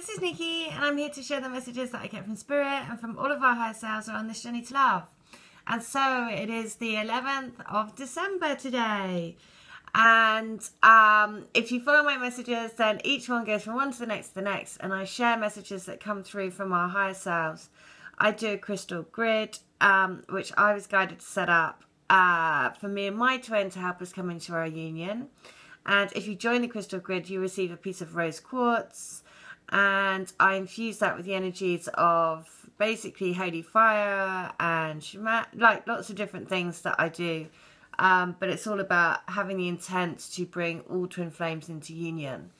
this is Nikki, and I'm here to share the messages that I get from Spirit and from all of our higher selves on this journey to love. And so it is the 11th of December today. And if you follow my messages, then each one goes from one to the next, and I share messages that come through from our higher selves. I do a crystal grid, which I was guided to set up for me and my twin to help us come into our union. And if you join the crystal grid, you receive a piece of rose quartz, and I infuse that with the energies of basically holy fire and like lots of different things that I do. But it's all about having the intent to bring all twin flames into union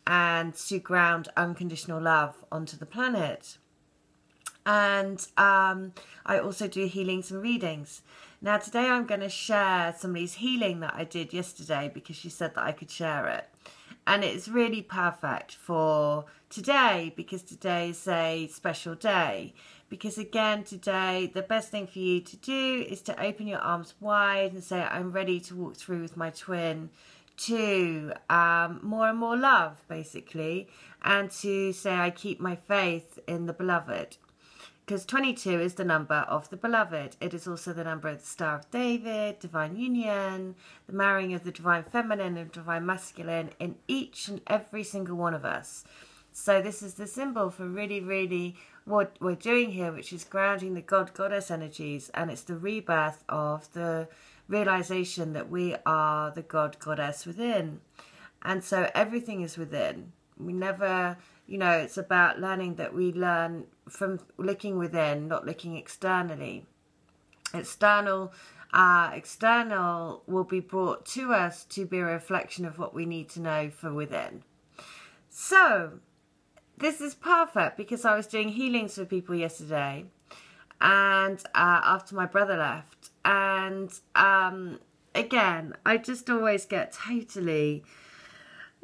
and to ground unconditional love onto the planet. And I also do healings and readings. Now today I'm going to share somebody's healing that I did yesterday because she said that I could share it. And it's really perfect for today because today is a special day. Because again, today, the best thing for you to do is to open your arms wide and say, I'm ready to walk through with my twin to more and more love, basically. And to say, I keep my faith in the beloved. Because 22 is the number of the beloved. It is also the number of the Star of David, divine union, the marrying of the divine feminine and divine masculine in each and every single one of us. So this is the symbol for really what we're doing here, which is grounding the God-Goddess energies. And it's the rebirth of the realization that we are the God-Goddess within. And so everything is within. We never... You know, it's about learning that we learn from looking within, not looking externally. External will be brought to us to be a reflection of what we need to know for within. So, this is perfect because I was doing healings for people yesterday, and after my brother left. And again, I just always get totally...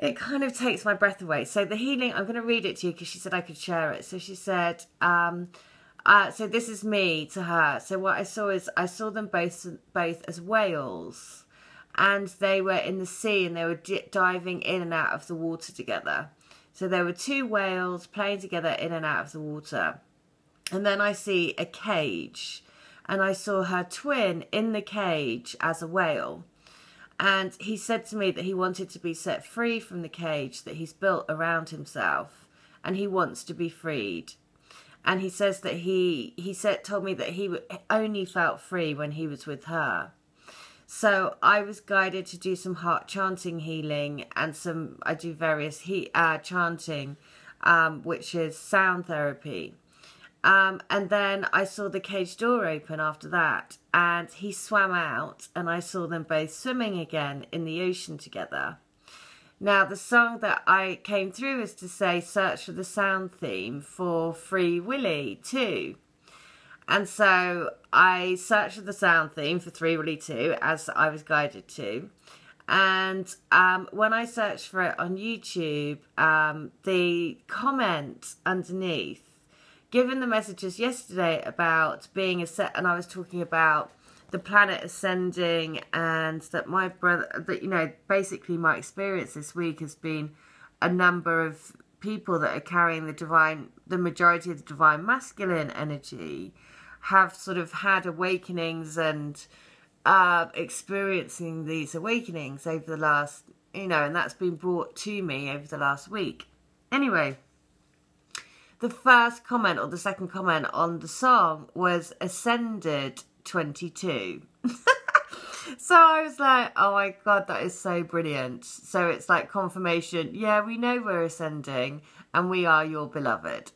It kind of takes my breath away. So the healing, I'm going to read it to you because she said I could share it. So she said, so this is me to her. So what I saw is, I saw them both as whales. And they were in the sea and they were diving in and out of the water together. So there were two whales playing together in and out of the water. And then I see a cage. And I saw her twin in the cage as a whale. And he said to me that he wanted to be set free from the cage that he's built around himself. And he wants to be freed. And he says that told me that he only felt free when he was with her. So I was guided to do some heart chanting healing and I do various chanting, which is sound therapy. And then I saw the cage door open after that, and he swam out, and I saw them both swimming again in the ocean together. Now, the song that I came through was to say, search for the sound theme for Free Willy 2. And so I searched for the sound theme for Free Willy 2, as I was guided to. And when I searched for it on YouTube, the comment underneath, given the messages yesterday about being and I was talking about the planet ascending, and that my brother, that, you know, basically my experience this week has been a number of people that are carrying the majority of the divine masculine energy have sort of had awakenings and experiencing these awakenings over the last, you know, and that's been brought to me over the last week. Anyway. The first comment or the second comment on the song was Ascended 22. So I was like, oh my God, that is so brilliant. So it's like confirmation. Yeah, we know we're ascending and we are your beloved.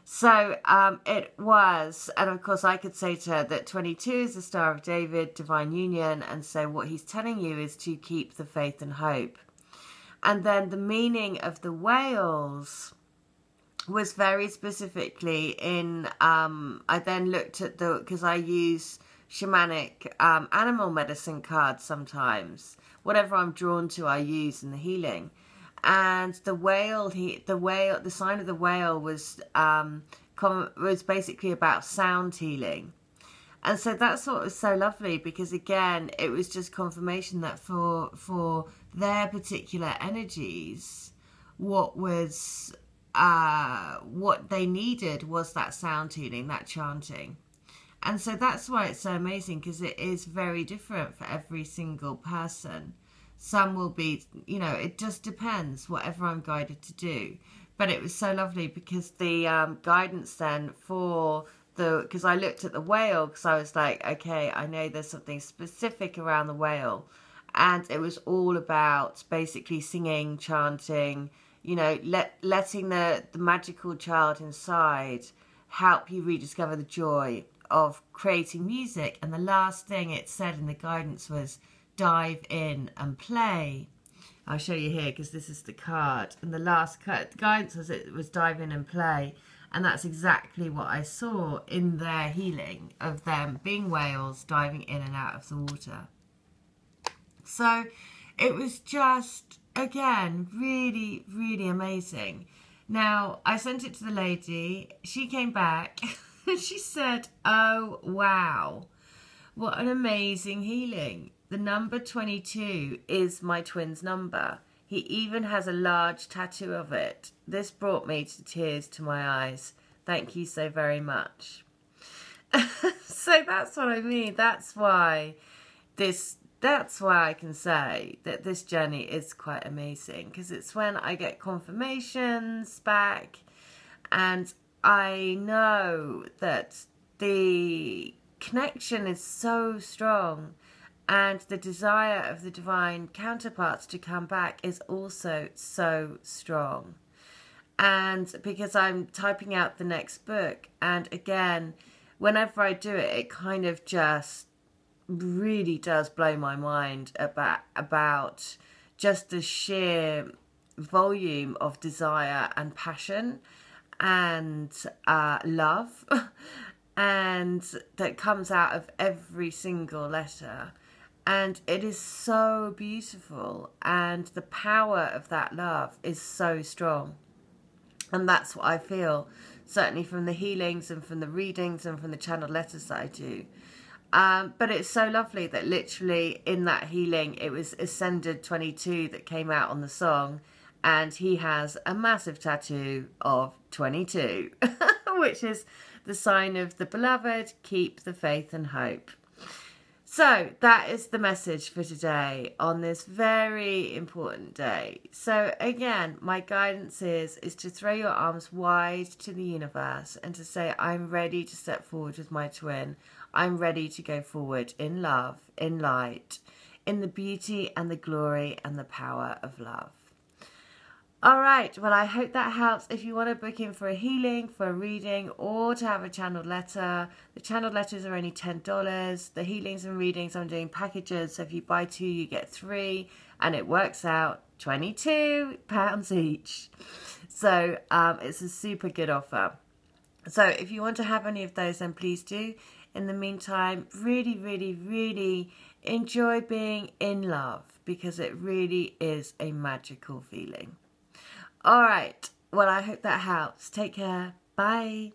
So it was, and of course I could say to her that 22 is the Star of David, divine union. And so what he's telling you is to keep the faith and hope. And then the meaning of the whales was very specifically in, I then looked at because I use shamanic animal medicine cards sometimes. Whatever I'm drawn to, I use in the healing. And the sign of the whale was basically about sound healing. And so that's what was so lovely, because again, it was just confirmation that for their particular energies, what was what they needed was that sound healing, that chanting. And so that's why it's so amazing, because it is very different for every single person. Some will be, you know, it just depends, whatever I'm guided to do. But it was so lovely because the guidance then for because I looked at the whale, because I was like, okay, I know there's something specific around the whale. And it was all about basically singing, chanting, you know, letting the magical child inside help you rediscover the joy of creating music. And the last thing it said in the guidance was, dive in and play. I'll show you here because this is the card. And the last guidance was, it was dive in and play. And that's exactly what I saw in their healing, of them being whales diving in and out of the water. So it was just, again, really, really amazing. Now, I sent it to the lady. She came back and she said, oh, wow, what an amazing healing. The number 22 is my twin's number. He even has a large tattoo of it. This brought me to tears to my eyes. Thank you so very much. So that's what I mean. That's why I can say that this journey is quite amazing, because it's when I get confirmations back and I know that the connection is so strong. And the desire of the divine counterparts to come back is also so strong. And because I'm typing out the next book, and again, whenever I do it, it kind of just really does blow my mind about just the sheer volume of desire and passion and love and that comes out of every single letter. And it is so beautiful, and the power of that love is so strong. And that's what I feel, certainly from the healings and from the readings and from the channeled letters that I do. But it's so lovely that literally in that healing, it was Ascended 22 that came out on the song, and he has a massive tattoo of 22, which is the sign of the beloved, keep the faith and hope. So that is the message for today on this very important day. So again, my guidance is to throw your arms wide to the universe and to say, I'm ready to step forward with my twin. I'm ready to go forward in love, in light, in the beauty and the glory and the power of love. All right, well, I hope that helps. If you want to book in for a healing, for a reading, or to have a channeled letter, the channeled letters are only $10. The healings and readings, I'm doing packages. So if you buy 2, you get 3, and it works out £22 each. So it's a super good offer. So if you want to have any of those, then please do. In the meantime, really, really, really enjoy being in love, because it really is a magical feeling. All right. Well, I hope that helps. Take care. Bye.